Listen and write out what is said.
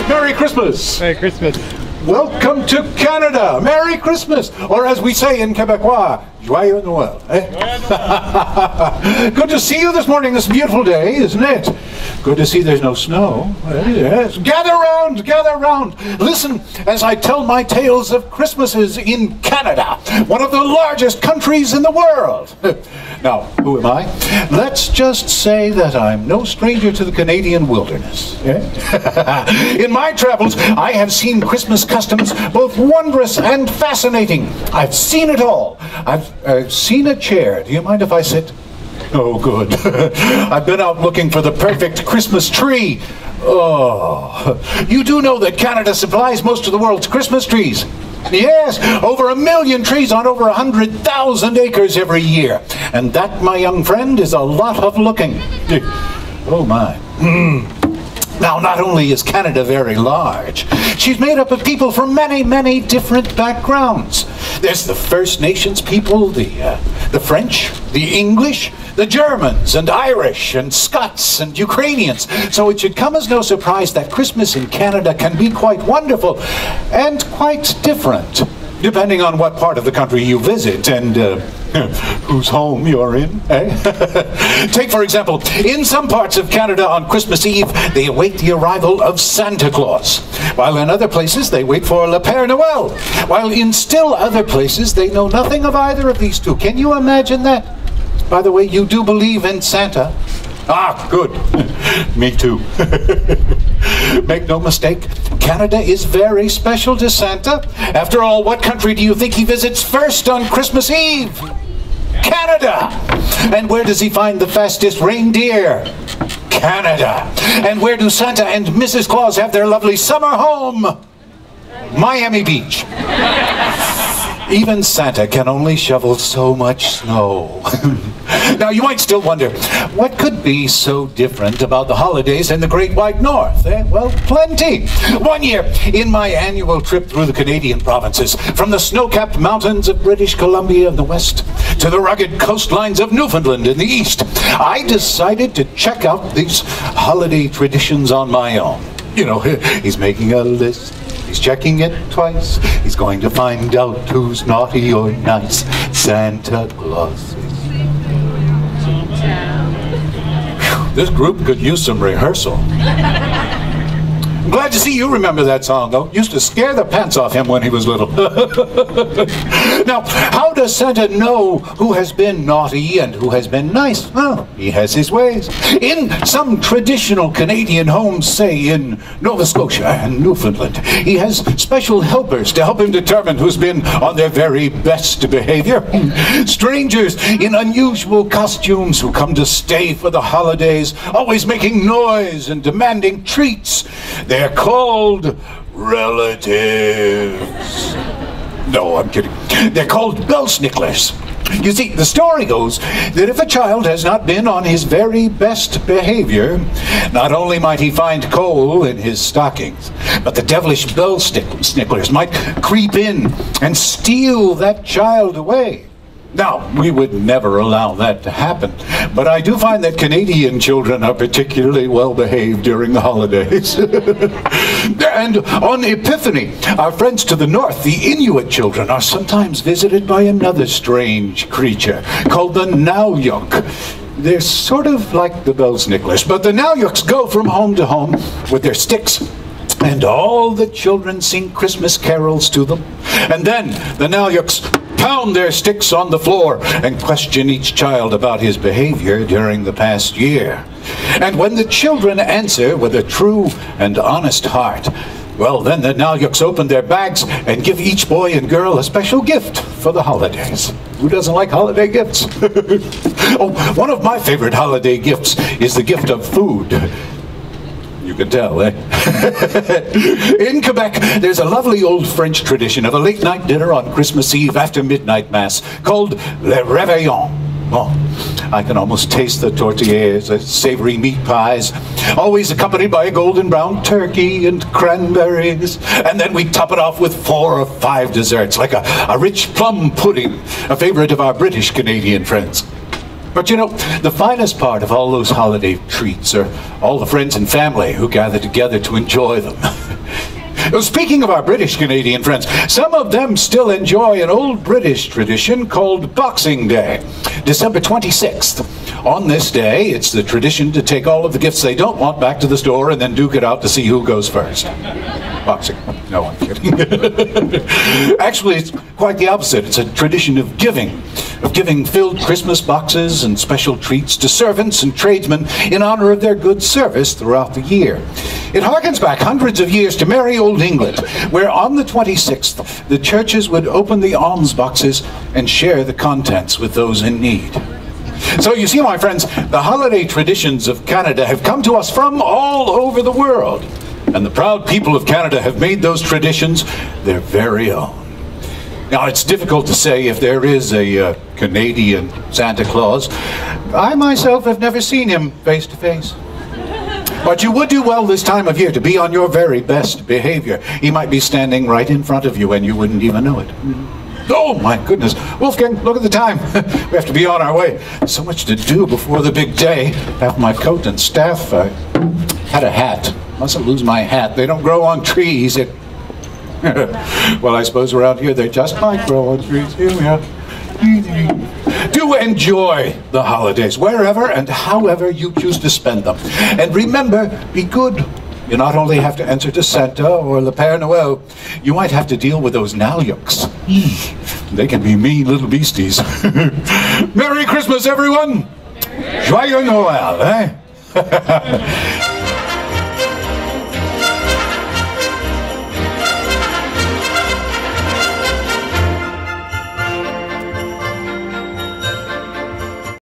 Merry Christmas! Merry Christmas. Welcome to Canada! Merry Christmas! Or as we say in Quebecois, Joyeux Noël. Good to see you this morning, this beautiful day, isn't it? Good to see there's no snow. Yes. Gather round, gather round. Listen as I tell my tales of Christmases in Canada, one of the largest countries in the world. Now, who am I? Let's just say that I'm no stranger to the Canadian wilderness. In my travels, I have seen Christmas customs both wondrous and fascinating. I've seen it all. I've seen a chair. Do you mind if I sit? Oh, good. I've been out looking for the perfect Christmas tree. Oh, you do know that Canada supplies most of the world's Christmas trees. Yes, over 1 million trees on over 100,000 acres every year. And that, my young friend, is a lot of looking. Oh, my. Now, not only is Canada very large, she's made up of people from many, many different backgrounds. There's the First Nations people, the French, the English, the Germans, and Irish, and Scots, and Ukrainians. So it should come as no surprise that Christmas in Canada can be quite wonderful and quite different, depending on what part of the country you visit and whose home you're in. Take, for example, in some parts of Canada on Christmas Eve, they await the arrival of Santa Claus, while in other places they wait for Le Père Noël, while in still other places they know nothing of either of these two. Can you imagine that? By the way, you do believe in Santa? Ah, good. Me too. Make no mistake, Canada is very special to Santa. After all, what country do you think he visits first on Christmas Eve? Canada! And where does he find the fastest reindeer? Canada! And where do Santa and Mrs. Claus have their lovely summer home? Miami Beach. Even Santa can only shovel so much snow. Now, you might still wonder, what could be so different about the holidays in the Great White North? Well, plenty. One year, in my annual trip through the Canadian provinces, from the snow-capped mountains of British Columbia in the west to the rugged coastlines of Newfoundland in the east, I decided to check out these holiday traditions on my own. You know, he's making a list. He's checking it twice. He's going to find out who's naughty or nice. Santa Claus. This group could use some rehearsal. I'm glad to see you remember that song, though. Used to scare the pants off him when he was little. Now, how does Santa know who has been naughty and who has been nice? Well, he has his ways. In some traditional Canadian homes, say in Nova Scotia and Newfoundland, he has special helpers to help him determine who's been on their very best behavior. Strangers in unusual costumes who come to stay for the holidays, always making noise and demanding treats. They're called relatives. No, I'm kidding. They're called belsnicklers. You see, the story goes that if a child has not been on his very best behavior, not only might he find coal in his stockings, but the devilish belsnicklers might creep in and steal that child away. Now, we would never allow that to happen, but I do find that Canadian children are particularly well behaved during the holidays. And on Epiphany, our friends to the north, the Inuit children, are sometimes visited by another strange creature called the Nowell. They're sort of like the belsnicklers, but the Nowells go from home to home with their sticks, and all the children sing Christmas carols to them. And then the Nowells pound their sticks on the floor and question each child about his behavior during the past year. And when the children answer with a true and honest heart, well, then the Nowells open their bags and give each boy and girl a special gift for the holidays. Who doesn't like holiday gifts? Oh, one of my favorite holiday gifts is the gift of food. You can tell, eh? In Quebec, there's a lovely old French tradition of a late-night dinner on Christmas Eve after midnight mass called Le Réveillon. Oh, I can almost taste the tortillas, the savory meat pies, always accompanied by a golden brown turkey and cranberries. And then we top it off with 4 or 5 desserts, like a rich plum pudding, a favorite of our British Canadian friends. But you know, the finest part of all those holiday treats are all the friends and family who gather together to enjoy them. Speaking of our British Canadian friends, some of them still enjoy an old British tradition called Boxing Day, December 26th. On this day, it's the tradition to take all of the gifts they don't want back to the store and then duke it out to see who goes first. Boxing. No, I'm kidding. Actually, it's quite the opposite. It's a tradition of giving filled Christmas boxes and special treats to servants and tradesmen in honor of their good service throughout the year. It harkens back hundreds of years to merry old England, where on the 26th, the churches would open the alms boxes and share the contents with those in need. So you see, my friends, the holiday traditions of Canada have come to us from all over the world. And the proud people of Canada have made those traditions their very own. Now, it's difficult to say if there is a Canadian Santa Claus. I myself have never seen him face to face. But you would do well this time of year to be on your very best behavior. He might be standing right in front of you and you wouldn't even know it. Oh my goodness. Wolfgang, look at the time. We have to be on our way. So much to do before the big day. Have my coat and staff. I had a hat. Mustn't lose my hat. They don't grow on trees. Well, I suppose around here they just might grow on trees. Here we are. Do enjoy the holidays, wherever and however you choose to spend them. And remember, be good. You not only have to answer to Santa or the Père Noël, you might have to deal with those Nalyuks. They can be mean little beasties. Merry Christmas, everyone! Joyeux Noël, eh?